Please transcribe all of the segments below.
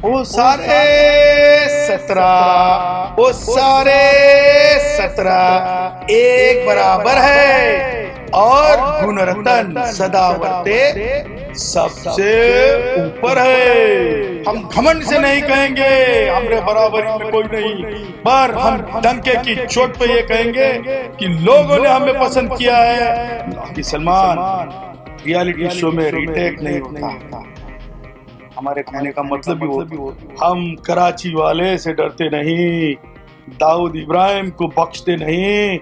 वो सारे 17, वो सारे 17 एक बराबर है और गुणरत्न सदा वर्ते सबसे ऊपर है। हम घमंड से नहीं कहेंगे हमरे बराबरी में कोई नहीं, पर हम डंके की चोट पे ये कहेंगे कि लोगों ने हमें पसंद किया है कि सलमान रियलिटी शो में रीटेक नहीं होता। हमारे कहने का मतलब भी वो, हम कराची वाले से डरते नहीं, दाऊद इब्राहिम को बख्शते नहीं,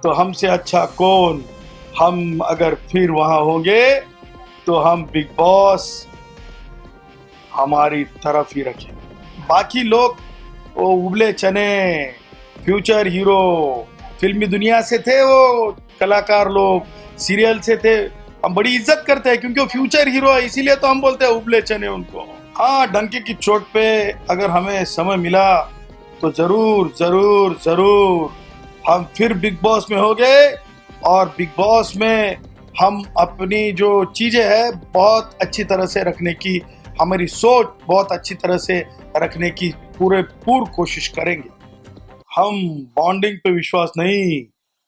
तो हमसे अच्छा कौन। हम अगर फिर वहां होंगे तो हम बिग बॉस हमारी तरफ ही रखेंगे। बाकी लोग वो उबले चने फ्यूचर हीरो फिल्मी दुनिया से थे, वो कलाकार लोग सीरियल से थे, हम बड़ी इज्जत करते हैं क्योंकि वो फ्यूचर हीरो है, इसीलिए तो हम बोलते हैं उबले चने उनको। हाँ, डंके की चोट पे अगर हमें समय मिला तो जरूर जरूर जरूर हम फिर बिग बॉस में हो गए, और बिग बॉस में हम अपनी जो चीजें है बहुत अच्छी तरह से रखने की, हमारी सोच बहुत अच्छी तरह से रखने की पूरी कोशिश करेंगे। हम बॉन्डिंग पे विश्वास नहीं,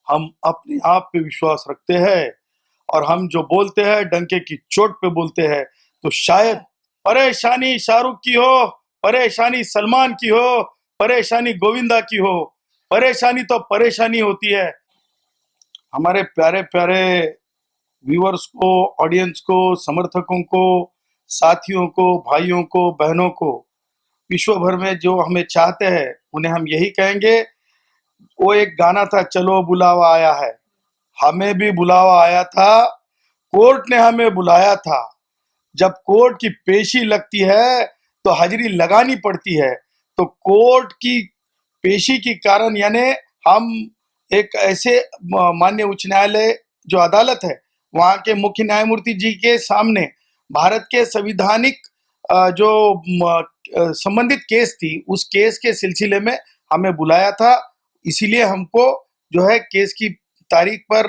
हम अपने आप पे विश्वास रखते हैं, और हम जो बोलते हैं डंके की चोट पे बोलते हैं। तो शायद परेशानी शाहरुख की हो, परेशानी सलमान की हो, परेशानी गोविंदा की हो, परेशानी तो परेशानी होती है। हमारे प्यारे प्यारे व्यूअर्स को, ऑडियंस को, समर्थकों को, साथियों को, भाइयों को, बहनों को, विश्व भर में जो हमें चाहते हैं उन्हें हम यही कहेंगे। वो एक गाना था, चलो बुलावा आया है, हमें भी बुलावा आया था, कोर्ट ने हमें बुलाया था। जब कोर्ट की पेशी लगती है तो हाजिरी लगानी पड़ती है, तो कोर्ट की पेशी के कारण यानी हम एक ऐसे माननीय उच्च न्यायालय जो अदालत है वहां के मुख्य न्यायमूर्ति जी के सामने भारत के संविधानिक जो संबंधित केस थी, उस केस के सिलसिले में हमें बुलाया था। इसीलिए हमको जो है केस की तारीख पर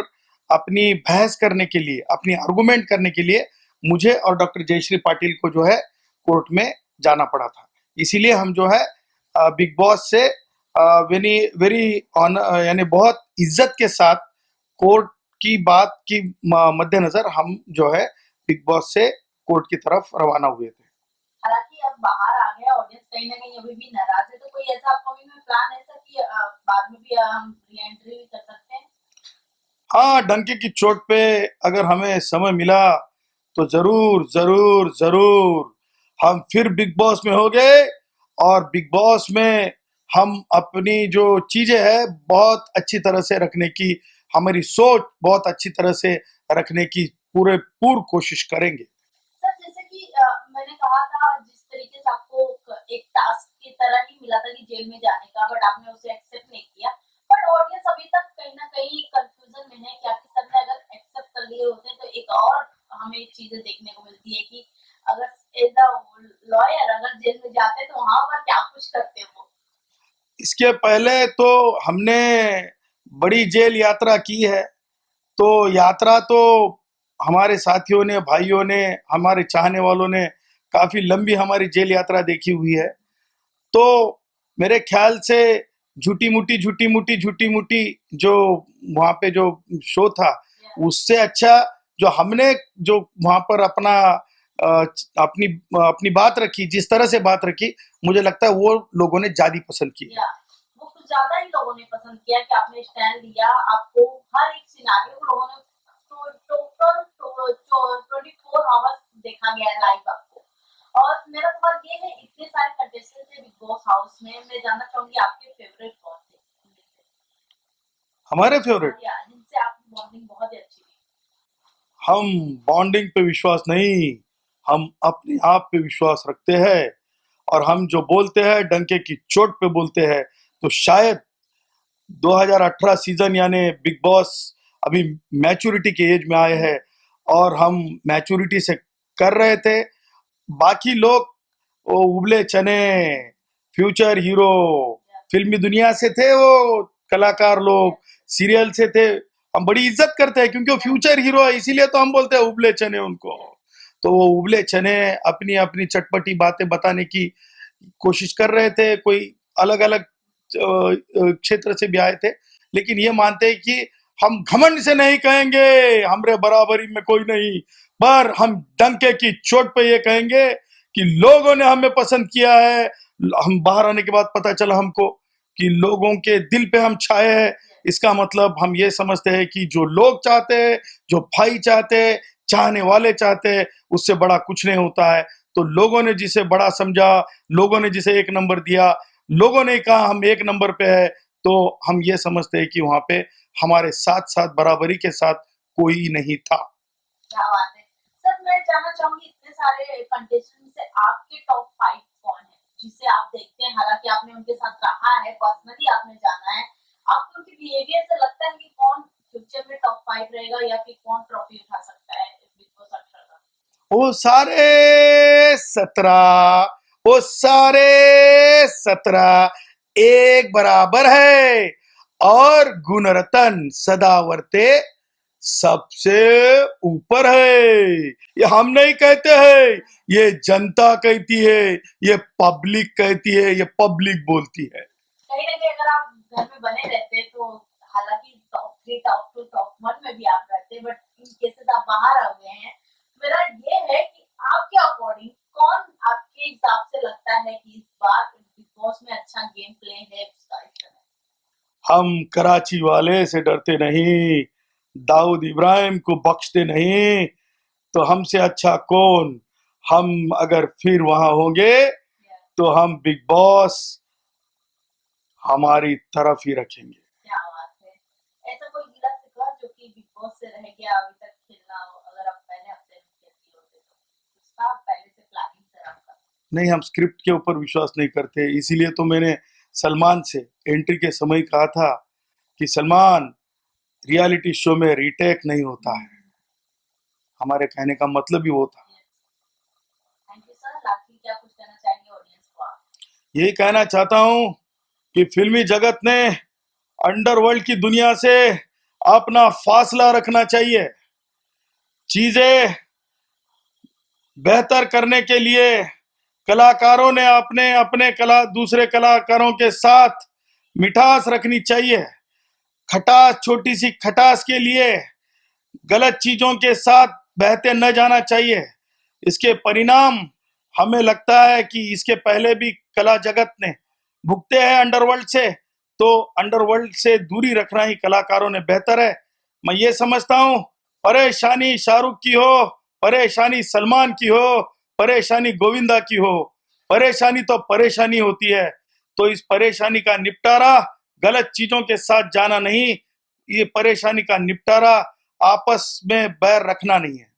अपनी बहस करने के लिए, अपनी आर्गुमेंट करने के लिए मुझे और डॉक्टर जयश्री पाटिल को जो है कोर्ट में जाना पड़ा था। इसीलिए हम जो है बिग बॉस से वेरी वेरी यानी बहुत इज्जत के साथ कोर्ट की बात की मद्देनजर हम जो है बिग बॉस से कोर्ट की तरफ रवाना हुए थे। हालांकि अब बाहर आ गया, ऑडियंस कहीं ना कहीं अभी भी नाराज है, तो कोई ऐसा अपकमिंग में प्लान है ऐसा कि बाद में भी हम री एंट्री भी कर सकते हैं? हाँ, डंके की चोट पे अगर हमें समय मिला तो जरूर जरूर जरूर हम फिर बिग बॉस में हो गए, और बिग बॉस में हम अपनी जो चीजें है बहुत अच्छी तरह से रखने की, हमारी सोच बहुत अच्छी तरह से रखने की पूरी कोशिश करेंगे। सर, जैसे कि मैंने कहा था, जिस तरीके से आपको एक टास्क की तरह ही मिला था कि जेल में जाने का, बट आपने उसे एक्सेप्ट नहीं किया। बट ऑडियंस अभी तक कहीं ना कहीं कंफ्यूजन में है, क्या कि सर ने अगर एक्सेप्ट कर लिए होते तो एक और हमें चीजें देखने को मिलती है कि अगर एज अ लॉयर अगर जेल में जाते तो वहां पर क्या कुछ करते वो। इसके पहले तो हमने बड़ी जेल यात्रा की है, तो यात्रा तो हमारे साथियों ने, भाइयों ने, हमारे चाहने वालों ने काफी लंबी हमारी जेल यात्रा देखी हुई है। तो मेरे ख्याल से झूठी मुटी जो वहां पे जो शो था, उससे अच्छा जो हमने जो वहां पर अपनी अपनी बात रखी, जिस तरह से बात रखी, मुझे लगता है वो लोगों ने ज्यादा पसंद की। वो कुछ ज्यादा ही लोगों ने पसंद किया कि आपने स्टैंड लिया, आपको हर एक सिनारियो को लोगों ने टोटल 24 आवर्स देखा गया है लाइव आपको। और मेरा सवाल ये है, इतने सारे कंटेस्टेंट थे बिग बॉस हाउस में, मैं जानना चाहूंगी आपके फेवरेट कौन थे इनमें से? हमारे फेवरेट, जिनसे आपकी बॉन्डिंग बहुत ही अच्छी थी। हम बॉन्डिंग पे विश्वास नहीं, हम अपने आप पे विश्वास रखते हैं, और हम जो बोलते हैं डंके की चोट पे बोलते हैं। तो शायद 2018 सीजन यानी बिग बॉस अभी मैच्योरिटी के एज में आए हैं, और हम मैच्योरिटी से कर रहे थे। बाकी लोग वो उबले चने फ्यूचर हीरो फिल्मी दुनिया से थे, वो कलाकार लोग सीरियल से थे, हम बड़ी इज्जत करते हैं क्योंकि वो फ्यूचर हीरो है, इसीलिए तो हम बोलते हैं उबले चने उनको। तो वो उबले चने अपनी अपनी चटपटी बातें बताने की कोशिश कर रहे थे। कोई अलग अलग क्षेत्र से भी आए थे, लेकिन ये मानते हैं कि हम घमंड से नहीं कहेंगे हमरे बराबरी में कोई नहीं, पर हम डंके की चोट पे ये कहेंगे कि लोगों ने हमें पसंद किया है। हम बाहर आने के बाद पता चला हमको कि लोगों के दिल पे हम छाए हैं। इसका मतलब हम ये समझते हैं कि जो लोग चाहते हैं, जो भाई चाहते हैं, चाहने वाले चाहते हैं, उससे बड़ा कुछ नहीं होता है। तो लोगों ने जिसे बड़ा समझा, लोगों ने जिसे एक नंबर दिया, लोगों ने कहा हम एक नंबर पे है, तो हम ये समझते हैं कि वहां पे हमारे साथ साथ बराबरी के साथ कोई नहीं था। क्या बात है सर। मैं जानना चाहूंगी, इतने सारे कंटेस्टेंट से आपके टॉप 5 कौन है जिसे आप देखते हैं? हालांकि आपने उनके साथ रहा है, पर्सनली आपने जाना है, आपको उनके बिहेवियर से लगता है कि कौन फ्यूचर में टॉप 5 रहेगा या फिर कौन ट्रॉफी उठा सकता है बिग बॉस अक्षर का? वो सारे 17, वो सारे 17 एक बराबर है, और गुणरत्न सदावर्ते सबसे ऊपर है। ये हम नहीं कहते हैं, ये जनता कहती है, ये पब्लिक कहती है, ये पब्लिक बोलती है। कहीं ना कहीं अगर आप घर में बने रहते तो, हालांकि टॉप 3, टॉप 2, टॉप 1 में भी आप रहते, बट इन केसेस आप बाहर आ गए हैं। मेरा ये है कि आपके अकॉर्डिंग कौन आपके हिसाब से लगता है कि इस बार बिग बॉस में अच्छा गेम प्ले है उसका इस समय? हम कराची वाले से डरते नहीं, दाऊद इब्राहिम को बख्शते नहीं, तो हमसे अच्छा कौन। हम अगर फिर वहां होंगे तो हम बिग बॉस हमारी तरफ ही रखेंगे। क्या बात है। ऐसा कोई गिला शिकवा जो कि बिग बॉस से रह गया अभी तक खेलना हो, अगर आप पहले हफ्ते में खेलती होते तो उसका पहले से प्लानिंग सर आपका? नहीं, हम स्क्रिप्ट के ऊपर विश्वास नहीं करते, इसीलिए तो मैंने सलमान से एंट्री के समय कहा था कि सलमान, रियलिटी शो में रीटेक नहीं होता है। हमारे कहने का मतलब ही वो था। Thank you sir. लास्टली क्या कुछ कहना चाहेंगे ऑडियंस को आप? यही कहना चाहता हूं कि फिल्मी जगत ने अंडरवर्ल्ड की दुनिया से अपना फासला रखना चाहिए। चीजें बेहतर करने के लिए कलाकारों ने अपने अपने दूसरे कलाकारों के साथ मिठास रखनी चाहिए। खटास, छोटी सी खटास के लिए गलत चीजों के साथ बहते न जाना चाहिए। इसके परिणाम हमें लगता है कि इसके पहले भी कला जगत ने भुगते हैं अंडरवर्ल्ड से, तो अंडरवर्ल्ड से दूरी रखना ही कलाकारों ने बेहतर है। मैं ये समझता हूं, परेशानी शाहरुख की हो, परेशानी सलमान की हो, परेशानी गोविंदा की हो, परेशानी तो परेशानी होती है। तो इस परेशानी का निपटारा गलत चीजों के साथ जाना नहीं, ये परेशानी का निपटारा आपस में बैर रखना नहीं है।